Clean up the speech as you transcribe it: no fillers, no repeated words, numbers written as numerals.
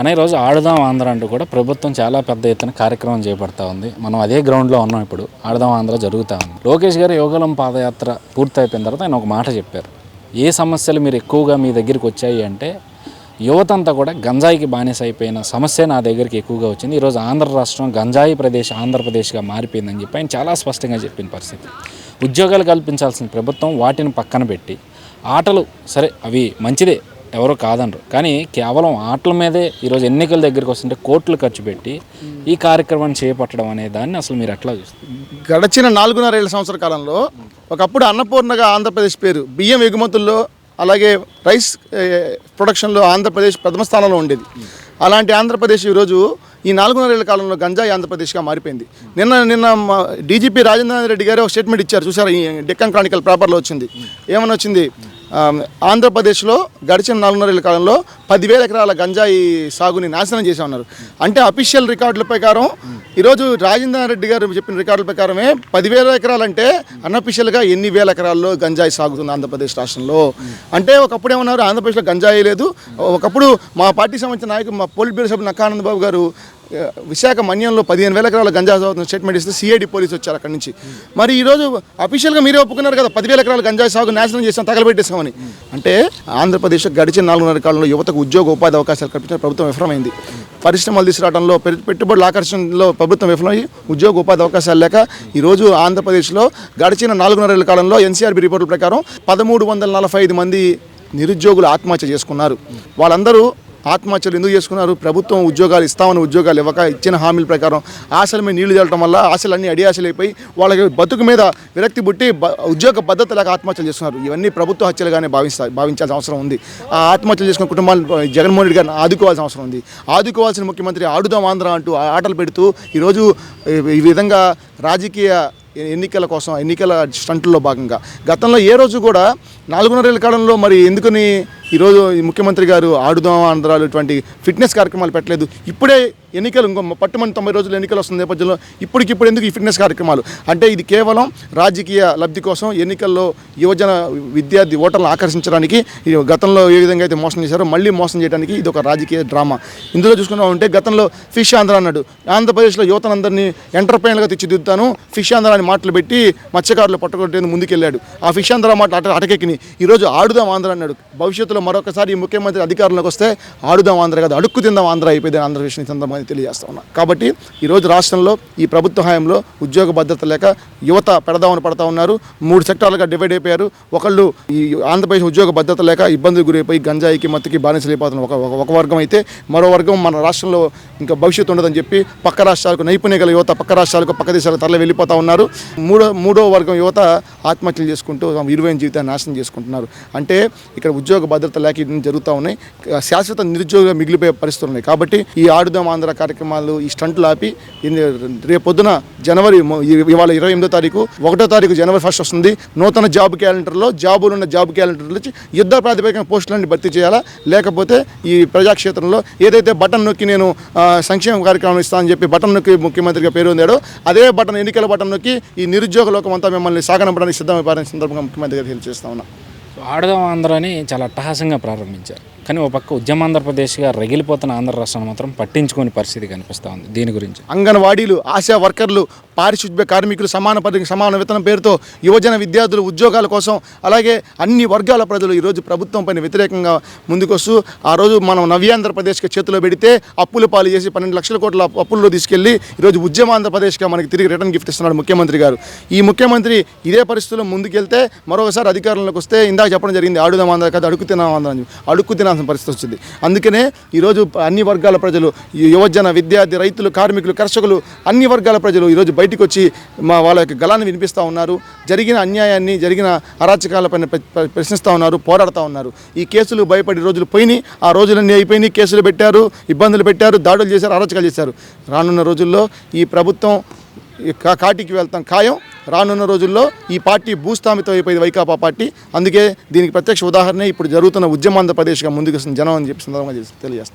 అనే రోజు ఆడుదాం ఆంధ్ర అంటూ కూడా ప్రభుత్వం చాలా పెద్ద ఎత్తున కార్యక్రమం చేపడతా ఉంది. మనం అదే గ్రౌండ్లో ఉన్నాం. ఇప్పుడు ఆడుదాం ఆంధ్ర జరుగుతూ ఉంది. లోకేష్ గారు యోగలం పాదయాత్ర పూర్తయిపోయిన తర్వాత ఆయన ఒక మాట చెప్పారు. ఏ సమస్యలు మీరు ఎక్కువగా మీ దగ్గరికి వచ్చాయి అంటే, యువత అంతా కూడా గంజాయికి బానిస అయిపోయిన సమస్య నా దగ్గరికి ఎక్కువగా వచ్చింది. ఈరోజు ఆంధ్ర రాష్ట్రం గంజాయి ప్రదేశ్ ఆంధ్రప్రదేశ్గా మారిపోయిందని చెప్పి ఆయన చాలా స్పష్టంగా చెప్పిన పరిస్థితి. ఉద్యోగాలు కల్పించాల్సిన ప్రభుత్వం వాటిని పక్కన పెట్టి ఆటలు సరే అవి మంచిదే, ఎవరో కాదనరు, కానీ కేవలం ఆటల మీదే ఈరోజు ఎన్నికల దగ్గరికి వస్తుంటే కోట్లు ఖర్చు పెట్టి ఈ కార్యక్రమాన్ని చేపట్టడం అనే దాన్ని అసలు మీరు ఎట్లా చూస్తారు? గడిచిన 4.5 సంవత్సరాల కాలంలో ఒకప్పుడు అన్నపూర్ణగా ఆంధ్రప్రదేశ్ పేరు, బియ్యం ఎగుమతుల్లో అలాగే రైస్ ప్రొడక్షన్లో ఆంధ్రప్రదేశ్ ప్రథమ స్థానంలో ఉండేది. అలాంటి ఆంధ్రప్రదేశ్ ఈరోజు ఈ 4.5 కాలంలో గంజాయి ఆంధ్రప్రదేశ్గా మారిపోయింది. నిన్న డీజీపీ రాజేంద్ర రెడ్డి గారు ఒక స్టేట్మెంట్ ఇచ్చారు, చూసారు, ఈ డెక్కన్ క్రానికల్ పేపర్లో వచ్చింది. ఏమని వచ్చింది? ఆంధ్రప్రదేశ్లో గడిచిన 4.5 కాలంలో 10,000 ఎకరాల గంజాయి సాగుని నాశనం చేసి ఉన్నారు. అంటే అఫీషియల్ రికార్డుల ప్రకారం ఈరోజు రాజేంద్ర రెడ్డి గారు చెప్పిన రికార్డుల ప్రకారమే 10,000 ఎకరాలంటే అన్అఫీషియల్గా ఎన్ని వేల ఎకరాల్లో గంజాయి సాగుతుంది ఆంధ్రప్రదేశ్ రాష్ట్రంలో. అంటే ఒకప్పుడు ఏమన్నారు, ఆంధ్రప్రదేశ్లో గంజాయి లేదు. ఒకప్పుడు మా పార్టీ సంబంధించిన నాయకులు, మా పోలిట్ బ్యూరో సభ్యులు నక్కానంద బాబు గారు విశాఖ మన్యంలో 15,000 ఎకరాల గంజా సాగుతున్న స్టేట్మెంట్ ఇస్తే సిఐడి పోలీసు వచ్చారు అక్కడి నుంచి. మరి ఈరోజు అఫీషియల్గా మీరే ఒప్పుకున్నారు కదా 10,000 ఎకరాల గంజాయి సాగు నాశనం చేసాం, తగలబెట్టేసామని. అంటే ఆంధ్రప్రదేశ్ గడిచిన 4.5 కాలంలో యువతకు ఉద్యోగ ఉపాధి అవకాశాలు కల్పించిన ప్రభుత్వం విఫలమైంది. పరిశ్రమలు తీసుకురావడంలో, పెట్టుబడుల ఆకర్షణలో ప్రభుత్వం విఫలమై ఉద్యోగ ఉపాధి అవకాశాలు లేక ఈరోజు ఆంధ్రప్రదేశ్లో గడిచిన 4.5 కాలంలో ఎన్సీఆర్బీ రిపోర్టుల ప్రకారం 1,345 మంది నిరుద్యోగులు ఆత్మహత్య చేసుకున్నారు. వాళ్ళందరూ ఆత్మహత్యలు ఎందుకు చేసుకున్నారు? ప్రభుత్వం ఉద్యోగాలు ఇస్తామని ఉద్యోగాలు ఇవ్వక, ఇచ్చిన హామీల ప్రకారం ఆశల మీద నీళ్లు చల్లటం వల్ల ఆశలన్నీ అడియాశలు అయిపోయి వాళ్ళకి బతుకు మీద విరక్తి పుట్టి ఉద్యోగ భద్రత లేక ఆత్మహత్యలు చేస్తున్నారు. ఇవన్నీ ప్రభుత్వ హత్యలుగానే భావించాల్సిన అవసరం ఉంది. ఆ ఆత్మహత్యలు చేసుకున్న కుటుంబాలు జగన్మోహన్ రెడ్డి గారిని ఆదుకోవాల్సిన అవసరం ఉంది. ఆదుకోవాల్సిన ముఖ్యమంత్రి ఆడుదాం ఆంధ్ర అంటూ ఆటలు పెడుతూ ఈరోజు ఈ విధంగా రాజకీయ ఎన్నికల కోసం, ఎన్నికల స్టంట్లో భాగంగా గతంలో ఏ రోజు కూడా 4.5 కాలంలో మరి ఎందుకని ఈరోజు ముఖ్యమంత్రి గారు ఆడుదాం ఆంధ్రాలు ఇటువంటి ఫిట్నెస్ కార్యక్రమాలు పెట్టలేదు? ఇప్పుడే ఎన్నికలు, ఇంకో పట్టుమని 90 రోజులు ఎన్నికలు వస్తున్న నేపథ్యంలో ఇప్పటికిప్పుడు ఎందుకు ఈ ఫిట్నెస్ కార్యక్రమాలు? అంటే ఇది కేవలం రాజకీయ లబ్ధి కోసం, ఎన్నికల్లో యువజన విద్యార్థి ఓటర్లను ఆకర్షించడానికి గతంలో ఏ విధంగా అయితే మోసం చేశారో మళ్ళీ మోసం చేయడానికి ఇది ఒక రాజకీయ డ్రామా. ఇందులో చూసుకున్నామంటే గతంలో ఫిష్ ఆంధ్ర అన్నాడు, ఆంధ్రప్రదేశ్లో యువతనందరినీ ఎంటర్ప్రైనర్గా తీర్చిదిద్దుతాను, ఫిష్ ఆంధ్ర అని మాటలు పెట్టి మత్స్యకారులు పట్టుకొట్టేందుకు ముందుకెళ్ళాడు. ఆ ఫిష్ ఆంధ్ర మాట అటకెక్కిని ఈరోజు ఆడుదాం ఆంధ్ర అన్నాడు. భవిష్యత్తులో మరొకసారి ఈ ముఖ్యమంత్రి అధికారంలోకి వస్తే ఆడుదాం ఆంధ్ర కాదు, అడుక్కు తిందాం ఆంధ్ర అయిపోయింది ఆంధ్రప్రదేశ్ సందర్భంగా తెలియజేస్తా ఉన్నా. కాబట్టి ఈరోజు రాష్ట్రంలో ఈ ప్రభుత్వ హయాంలో ఉద్యోగ భద్రత లేక యువత పెడదామని పడతా ఉన్నారు. 3 సెక్టార్లుగా డివైడ్ అయిపోయారు. ఒకళ్ళు ఈ ఆంధ్రప్రదేశ్ ఉద్యోగ భద్రత లేక ఇబ్బందులు గురైపోయి గంజాయికి మత్తుకి బానిసలైపోతున్నారు ఒక వర్గం అయితే, మరో వర్గం మన రాష్ట్రంలో ఇంకా భవిష్యత్తు ఉండదని చెప్పి పక్క రాష్ట్రాలకు, నైపుణ్య గల యువత పక్క రాష్ట్రాలకు, పక్క దేశాలకు తరలి వెళ్ళిపోతూ ఉన్నారు. మూడో వర్గం యువత ఆత్మహత్యలు చేసుకుంటూ విలువైన జీవితాన్ని నాశనం చేసుకుంటున్నారు. అంటే ఇక్కడ ఉద్యోగ భద్రత లేక జరుగుతూ ఉన్నాయి. శాశ్వత నిరుద్యోగ మిగిలిపోయే పరిస్థితులు ఉన్నాయి. కాబట్టి ఈ ఆడుదాం ఆంధ్ర కార్యక్రమాలు, ఈ స్టంట్లు ఆపి రేపొద్దున జనవరి, ఇవాళ 28వ తారీఖు, 1వ తారీఖు జనవరి 1 వస్తుంది. నూతన జాబ్ క్యాలెండర్లో జాబులున్న జాబ్ క్యాలెండర్లో యుద్ధ ప్రాతిపదికన పోస్టులన్నీ భర్తీ చేయాలా? లేకపోతే ఈ ప్రజాక్షేత్రంలో ఏదైతే బటన్ నొక్కి నేను సంక్షేమ కార్యక్రమం ఇస్తానని చెప్పి బటన్ నొక్కి ముఖ్యమంత్రిగా పేరు పొందాడో అదే బటన్, ఎన్నికల బటన్ నొక్కి ఈ నిరుద్యోగ లోకం అంతా మిమ్మల్ని సాగనంపడానికి సిద్ధమైపోయిన సందర్భంగా ముఖ్యమంత్రి గారు తెలియజేస్తా ఉన్నా. ఆడుదాం ఆంధ్ర అని చాలా అట్టహాసంగా ప్రారంభించారు. కానీ ఒక పక్క ఉద్యమ ఆంధ్రప్రదేశ్గా రగిలిపోతున్న ఆంధ్ర రాష్ట్రాన్ని మాత్రం పట్టించుకునే పరిస్థితి కనిపిస్తూ ఉంది. దీని గురించి అంగన్వాడీలు, ఆశా వర్కర్లు, పారిశుద్ధ్య కార్మికులు సమాన వేతనం పేరుతో యువజన విద్యార్థులు ఉద్యోగాల కోసం, అలాగే అన్ని వర్గాల ప్రజలు ఈరోజు ప్రభుత్వం పైన వ్యతిరేకంగా ముందుకొస్తూ ఆ రోజు మనం నవ్యాంధ్రప్రదేశ్కి చేతిలో పెడితే అప్పుల పాలు చేసి 12 లక్షల కోట్ల అప్పుల్లో తీసుకెళ్లి ఈరోజు ఉద్యమ ఆంధ్రప్రదేశ్గా మనకి తిరిగి రిటర్న్ గిఫ్ట్ ఇస్తున్నాడు ముఖ్యమంత్రి గారు. ఈ ముఖ్యమంత్రి ఇదే పరిస్థితుల్లో ముందుకెళ్తే మరొకసారి అధికారంలోకి వస్తే ఇందాక చెప్పడం జరిగింది, ఆడుదాం ఆంధ్ర కాదు అడుక్కు తినాం ఆంధ్ర అని, అడుక్కు తినాల్సిన పరిస్థితి వచ్చింది. అందుకనే ఈరోజు అన్ని వర్గాల ప్రజలు, యువజన విద్యార్థి, రైతులు, కార్మికులు, కర్షకులు, అన్ని వర్గాల ప్రజలు ఈరోజు బయటకు వచ్చి వాళ్ళ యొక్క గళాన్ని వినిపిస్తూ ఉన్నారు. జరిగిన అన్యాయాన్ని, జరిగిన అరాచకాలపైన ప్రశ్నిస్తూ ఉన్నారు, పోరాడుతూ ఉన్నారు. ఈ కేసులు భయపడి రోజులు పోయినాయి, ఆ రోజులన్నీ అయిపోయినాయి. కేసులు పెట్టారు, ఇబ్బందులు పెట్టారు, దాడులు చేశారు, అరాచకాలు చేశారు. రానున్న రోజుల్లో ఈ ప్రభుత్వం కాటికి వెళ్తాం ఖాయం. రానున్న రోజుల్లో ఈ పార్టీ భూస్థాపితం అయిపోయింది, వైకాపా పార్టీ. అందుకే దీనికి ప్రత్యక్ష ఉదాహరణ ఇప్పుడు జరుగుతున్న ఉద్యమ ఆంధ్రప్రదేశ్గా ముందుకు వస్తున్న జనం అని చెప్పి సందర్భంగా తెలియజేస్తాం.